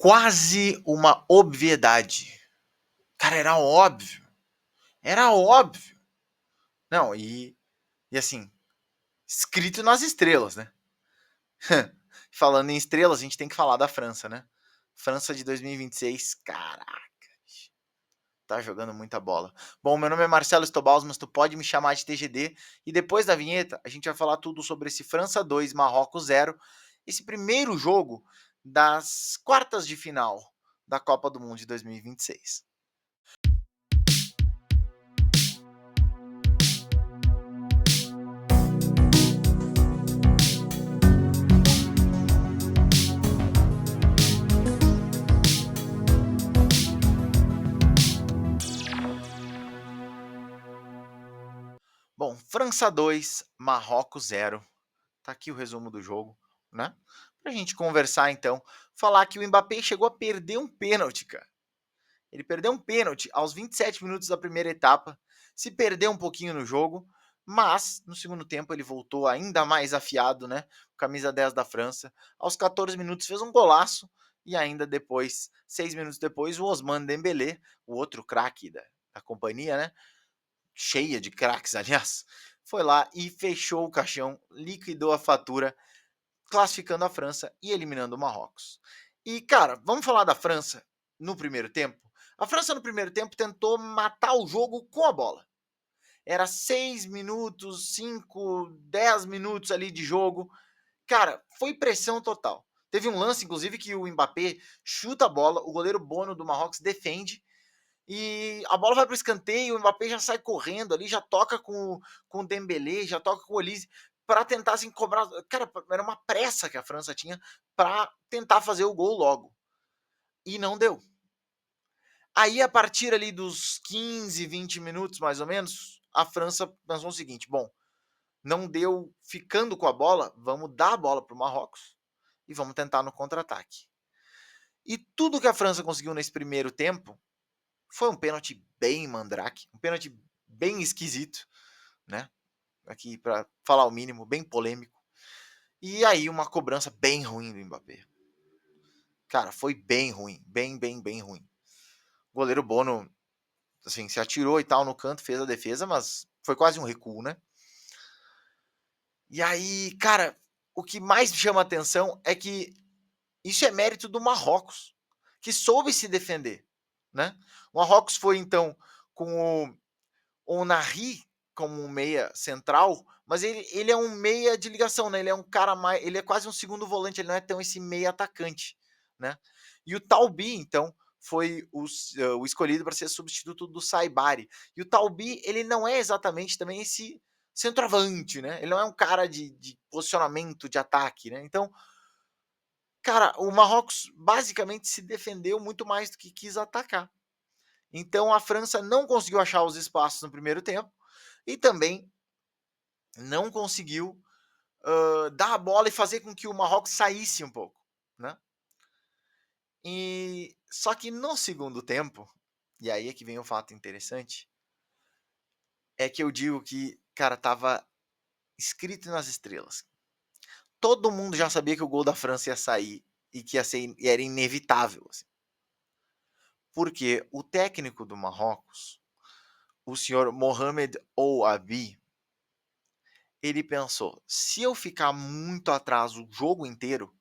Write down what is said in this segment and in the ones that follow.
quase uma obviedade. Cara, era óbvio. Era óbvio. Não, e assim, escrito nas estrelas, né? Falando em estrelas, a gente tem que falar da França, né? França de 2026, caraca, tá jogando muita bola. Bom, meu nome é Marcelo Estobaus, mas tu pode me chamar de TGD. E depois da vinheta, a gente vai falar tudo sobre esse França 2, Marrocos 0. Esse primeiro jogo das quartas de final da Copa do Mundo de 2026. Bom, França 2, Marrocos 0. Tá aqui o resumo do jogo, né? Pra gente conversar então, falar que o Mbappé chegou a perder um pênalti, cara. Ele perdeu um pênalti aos 27 minutos da primeira etapa, se perdeu um pouquinho no jogo, mas no segundo tempo ele voltou ainda mais afiado, né? Camisa 10 da França. Aos 14 minutos fez um golaço e ainda depois, 6 minutos depois, o Ousmane Dembélé, o outro craque da companhia, né? Cheia de craques, aliás, foi lá e fechou o caixão, liquidou a fatura, classificando a França e eliminando o Marrocos. E, cara, vamos falar da França no primeiro tempo? A França no primeiro tempo tentou matar o jogo com a bola. Era 6 minutos, 5, 10 minutos ali de jogo. Cara, foi pressão total. Teve um lance, inclusive, que o Mbappé chuta a bola, o goleiro Bono do Marrocos defende, e a bola vai para o escanteio, o Mbappé já sai correndo ali, já toca com o Dembélé, já toca com o Olise, para tentar assim, cobrar. Cara, era uma pressa que a França tinha para tentar fazer o gol logo. E não deu. Aí, a partir ali dos 15, 20 minutos, mais ou menos, a França pensou o seguinte: bom, não deu ficando com a bola, vamos dar a bola para o Marrocos e vamos tentar no contra-ataque. E tudo que a França conseguiu nesse primeiro tempo foi um pênalti bem mandrake, um pênalti bem esquisito, né? Aqui para falar o mínimo, bem polêmico. E aí uma cobrança bem ruim do Mbappé. Cara, foi bem ruim, bem ruim. O goleiro Bono, assim, se atirou e tal no canto, fez a defesa, mas foi quase um recuo, né? E aí, cara, o que mais chama atenção é que isso é mérito do Marrocos, que soube se defender, né? O Marrocos foi então com o Nahri como um meia central, mas ele é um meia de ligação, né? Ele é um cara mais, ele é quase um segundo volante, ele não é tão esse meia atacante, né? E o Talbi, então, foi o escolhido para ser substituto do Saibari. E o Talbi, ele não é exatamente também esse centroavante, né? Ele não é um cara de posicionamento, de ataque, né? Então, cara, o Marrocos basicamente se defendeu muito mais do que quis atacar. Então a França não conseguiu achar os espaços no primeiro tempo e também não conseguiu dar a bola e fazer com que o Marrocos saísse um pouco, né? E só que no segundo tempo, e aí é que vem o fato interessante, é que eu digo que, cara, tava escrito nas estrelas. Todo mundo já sabia que o gol da França ia sair e que ia ser, era inevitável, assim. Porque o técnico do Marrocos, o senhor Mohamed Ouabi, ele pensou: se eu ficar muito atrás o jogo inteiro,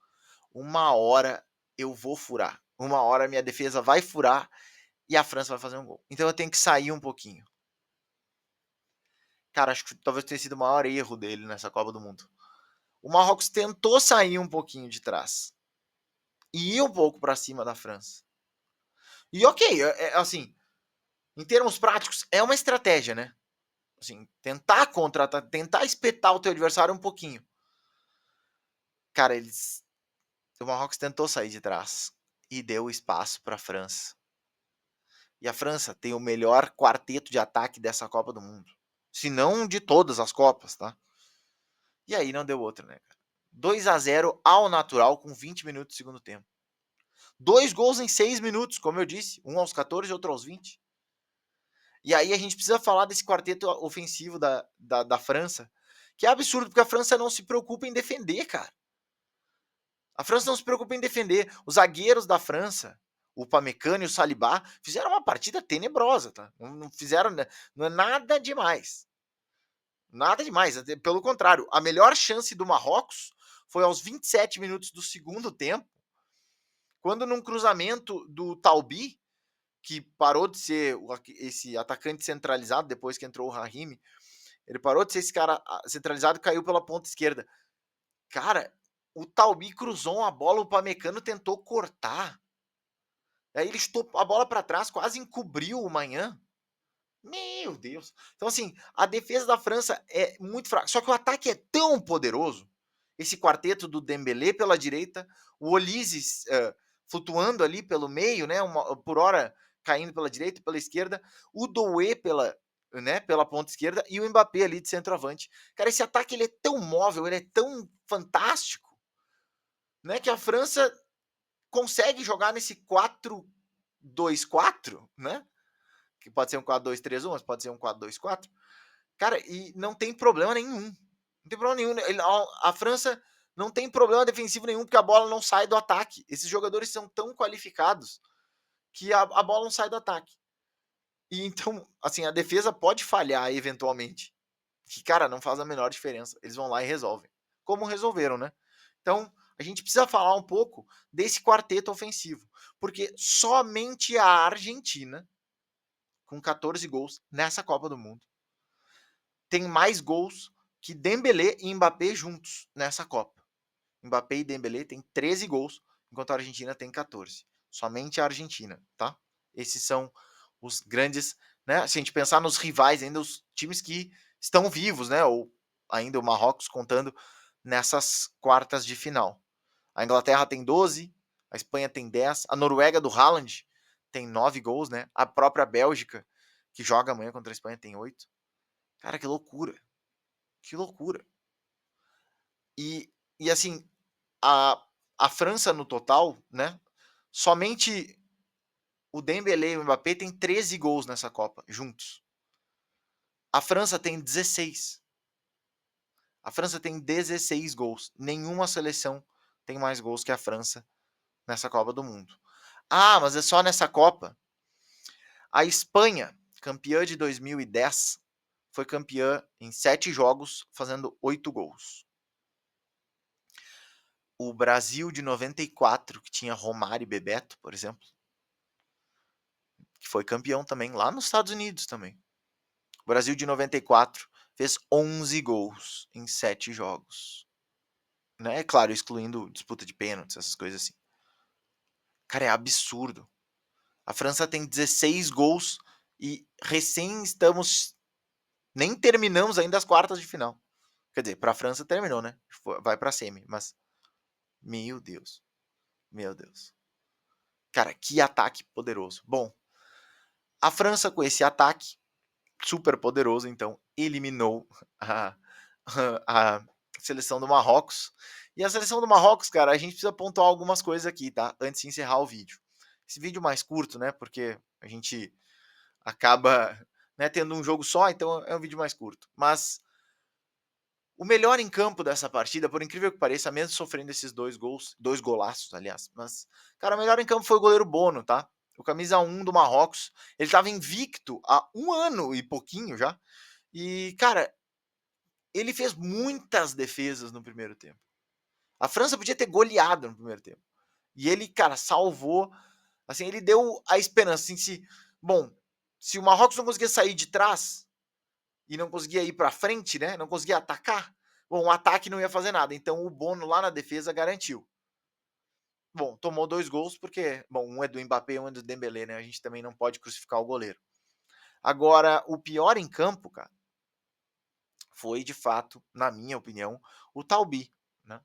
uma hora eu vou furar. Uma hora minha defesa vai furar e a França vai fazer um gol. Então eu tenho que sair um pouquinho. Cara, acho que talvez tenha sido o maior erro dele nessa Copa do Mundo. O Marrocos tentou sair um pouquinho de trás e ir um pouco para cima da França. E ok, assim, em termos práticos, é uma estratégia, né? Assim, tentar contra-atacar, tentar espetar o teu adversário um pouquinho. Cara, o Marrocos tentou sair de trás e deu espaço para a França. E a França tem o melhor quarteto de ataque dessa Copa do Mundo. Se não de todas as Copas, tá? E aí não deu outra, né, cara? 2-0 ao natural com 20 minutos do segundo tempo. 2 gols em 6 minutos, como eu disse. Um aos 14 e outro aos 20. E aí a gente precisa falar desse quarteto ofensivo da França, que é absurdo, porque a França não se preocupa em defender, cara. A França não se preocupa em defender. Os zagueiros da França, o Upamecano e o Saliba, fizeram uma partida tenebrosa, tá? Não fizeram, não é nada demais. Nada demais, pelo contrário, a melhor chance do Marrocos foi aos 27 minutos do segundo tempo, quando num cruzamento do Talbi, que parou de ser esse atacante centralizado depois que entrou o Rahimi, ele parou de ser esse cara centralizado e caiu pela ponta esquerda. Cara, o Talbi cruzou uma bola, o Pamecano tentou cortar. Aí ele chutou a bola para trás, quase encobriu o Manhã. Meu Deus. Então, assim, a defesa da França é muito fraca. Só que o ataque é tão poderoso. Esse quarteto do Dembélé pela direita, o Olise flutuando ali pelo meio, né? Por hora caindo pela direita e pela esquerda, o Doué pela ponta esquerda e o Mbappé ali de centroavante. Cara, esse ataque ele é tão móvel, ele é tão fantástico, né? Que a França consegue jogar nesse 4-2-4, né? Que pode ser um 4-2-3-1, mas pode ser um 4-2-4. Cara, e não tem problema nenhum. Não tem problema nenhum. A França não tem problema defensivo nenhum, porque a bola não sai do ataque. Esses jogadores são tão qualificados que a bola não sai do ataque. E então, assim, a defesa pode falhar eventualmente. Que, cara, não faz a menor diferença. Eles vão lá e resolvem. Como resolveram, né? Então, a gente precisa falar um pouco desse quarteto ofensivo. Porque somente a Argentina, com 14 gols nessa Copa do Mundo, tem mais gols que Dembélé e Mbappé juntos nessa Copa. Mbappé e Dembélé têm 13 gols, enquanto a Argentina tem 14. Somente a Argentina, tá? Esses são os grandes, né? Se a gente pensar nos rivais, ainda os times que estão vivos, né? Ou ainda o Marrocos contando nessas quartas de final. A Inglaterra tem 12, a Espanha tem 10, a Noruega do Haaland tem 9 gols, né? A própria Bélgica, que joga amanhã contra a Espanha, tem 8. Cara, que loucura. Que loucura. E assim, a França no total, né? Somente o Dembélé e o Mbappé tem 13 gols nessa Copa, juntos. A França tem 16. A França tem 16 gols. Nenhuma seleção tem mais gols que a França nessa Copa do Mundo. Ah, mas é só nessa Copa. A Espanha, campeã de 2010, foi campeã em 7 jogos, fazendo 8 gols. O Brasil de 94, que tinha Romário e Bebeto, por exemplo, que foi campeão também lá nos Estados Unidos também. O Brasil de 94 fez 11 gols em 7 jogos. Né? É claro, excluindo disputa de pênaltis, essas coisas assim. Cara, é absurdo. A França tem 16 gols e recém estamos... Nem terminamos ainda as quartas de final. Quer dizer, para a França terminou, né? Vai para semi, mas... Meu Deus. Meu Deus. Cara, que ataque poderoso. Bom, a França com esse ataque super poderoso, então, eliminou a seleção do Marrocos. E a seleção do Marrocos, cara, a gente precisa pontuar algumas coisas aqui, tá? Antes de encerrar o vídeo. Esse vídeo mais curto, né? Porque a gente acaba, né, tendo um jogo só, então é um vídeo mais curto. Mas o melhor em campo dessa partida, por incrível que pareça, mesmo sofrendo esses 2 gols, 2 golaços, aliás, mas, cara, o melhor em campo foi o goleiro Bono, tá? O camisa 1 do Marrocos. Ele estava invicto há 1 ano e pouquinho já. E, cara, ele fez muitas defesas no primeiro tempo. A França podia ter goleado no primeiro tempo. E ele, cara, salvou. Assim, ele deu a esperança. Assim, se o Marrocos não conseguia sair de trás e não conseguia ir para frente, né? Não conseguia atacar. Bom, o ataque não ia fazer nada. Então o Bono lá na defesa garantiu. Bom, tomou 2 gols porque, bom, um é do Mbappé e um é do Dembélé, né? A gente também não pode crucificar o goleiro. Agora, o pior em campo, cara, foi de fato, na minha opinião, o Talbi, né?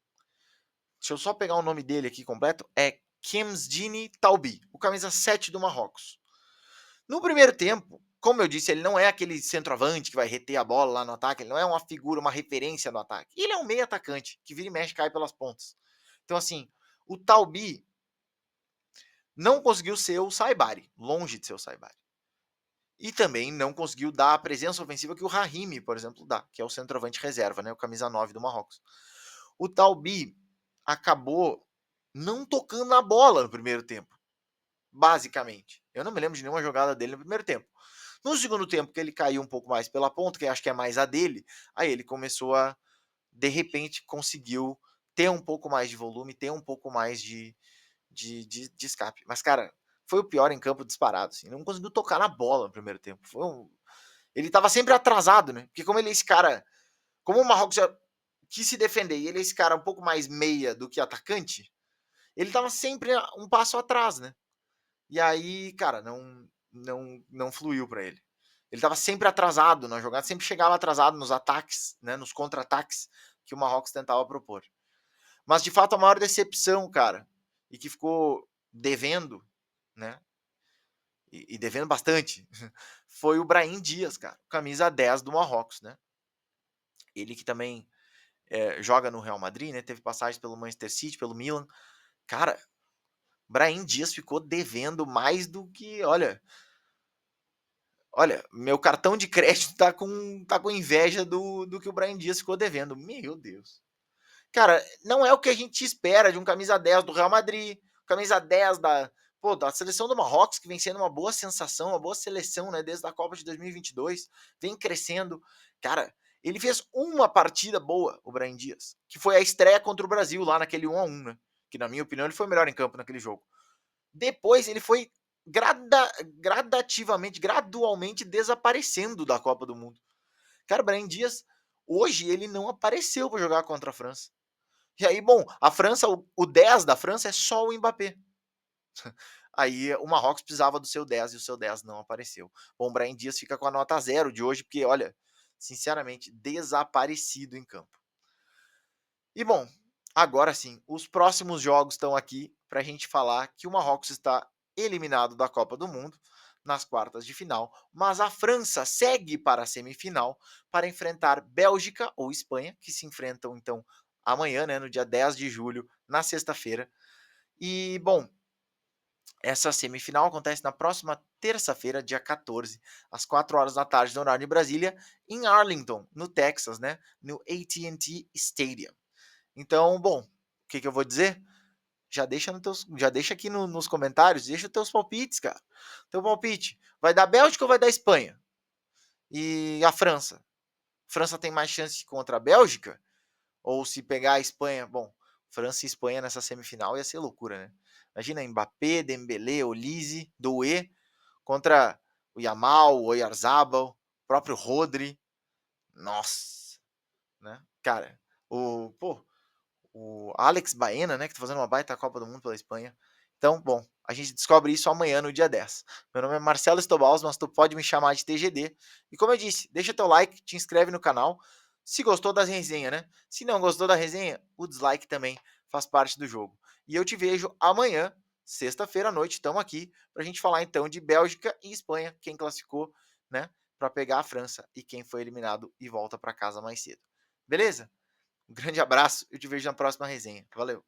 Deixa eu só pegar o nome dele aqui completo. É Kemsdini Talbi, o camisa 7 do Marrocos. No primeiro tempo, como eu disse, ele não é aquele centroavante que vai reter a bola lá no ataque, ele não é uma figura, uma referência no ataque. Ele é um meio atacante, que vira e mexe cai pelas pontas. Então, assim, o Talbi não conseguiu ser o Saibari, longe de ser o Saibari. E também não conseguiu dar a presença ofensiva que o Rahimi, por exemplo, dá, que é o centroavante reserva, né, o camisa 9 do Marrocos. O Talbi acabou não tocando na bola no primeiro tempo, basicamente. Eu não me lembro de nenhuma jogada dele no primeiro tempo. No segundo tempo, que ele caiu um pouco mais pela ponta, que acho que é mais a dele, aí ele começou a, de repente, conseguiu ter um pouco mais de volume, ter um pouco mais de escape. Mas, cara, foi o pior em campo disparado, assim, não conseguiu tocar na bola no primeiro tempo. Ele tava sempre atrasado, né? Porque como ele é esse cara, como o Marrocos já quis se defender e ele é esse cara um pouco mais meia do que atacante, ele tava sempre um passo atrás, né? E aí, cara, não fluiu para ele. Ele tava sempre atrasado na jogada, sempre chegava atrasado nos ataques, né, nos contra-ataques que o Marrocos tentava propor. Mas de fato a maior decepção, cara, e que ficou devendo, né, e devendo bastante, foi o Brahim Dias, cara, camisa 10 do Marrocos, né? Ele que também joga no Real Madrid, né? Teve passagem pelo Manchester City, pelo Milan. Cara, Brahim Dias ficou devendo mais do que, olha, meu cartão de crédito tá com inveja do que o Brahim Dias ficou devendo. Meu Deus. Cara, não é o que a gente espera de um camisa 10 do Real Madrid, camisa 10 da seleção do Marrocos, que vem sendo uma boa sensação, uma boa seleção, né, desde a Copa de 2022, vem crescendo. Cara, ele fez uma partida boa, o Brahim Dias, que foi a estreia contra o Brasil, lá naquele 1-1, né, que na minha opinião ele foi o melhor em campo naquele jogo. Depois ele foi gradualmente desaparecendo da Copa do Mundo. Cara, o Brahim Dias, hoje ele não apareceu para jogar contra a França. E aí, bom, a França, o 10 da França é só o Mbappé. Aí o Marrocos precisava do seu 10 e o seu 10 não apareceu. Bom, o Brahim Dias fica com a nota 0 de hoje, porque, olha, sinceramente, desaparecido em campo. E bom, agora sim, os próximos jogos estão aqui para a gente falar que o Marrocos está eliminado da Copa do Mundo nas quartas de final, mas a França segue para a semifinal para enfrentar Bélgica ou Espanha, que se enfrentam então amanhã, né, no dia 10 de julho, na sexta-feira. E bom, essa semifinal acontece na próxima terça-feira, dia 14, às 4 horas da tarde, no horário de Brasília, em Arlington, no Texas, né, no AT&T Stadium. Então, bom, o que eu vou dizer? Já deixa aqui nos comentários, deixa os teus palpites, cara. Teu palpite, vai dar Bélgica ou vai dar Espanha? E a França? França tem mais chance contra a Bélgica? Ou se pegar a Espanha, bom, França e Espanha nessa semifinal ia ser loucura, né? Imagina Mbappé, Dembélé, Olise, Doué contra o Yamal, o Oyarzabal, o próprio Rodri. Nossa, né? Cara, o Alex Baena, né, que tá fazendo uma baita Copa do Mundo pela Espanha. Então, bom, a gente descobre isso amanhã no dia 10. Meu nome é Marcelo Estobaus, mas tu pode me chamar de TGD. E como eu disse, deixa teu like, te inscreve no canal. Se gostou da resenha, né? Se não gostou da resenha, o dislike também faz parte do jogo. E eu te vejo amanhã, sexta-feira à noite, estamos aqui pra gente falar então de Bélgica e Espanha, quem classificou, né, para pegar a França e quem foi eliminado e volta para casa mais cedo. Beleza? Um grande abraço, eu te vejo na próxima resenha. Valeu!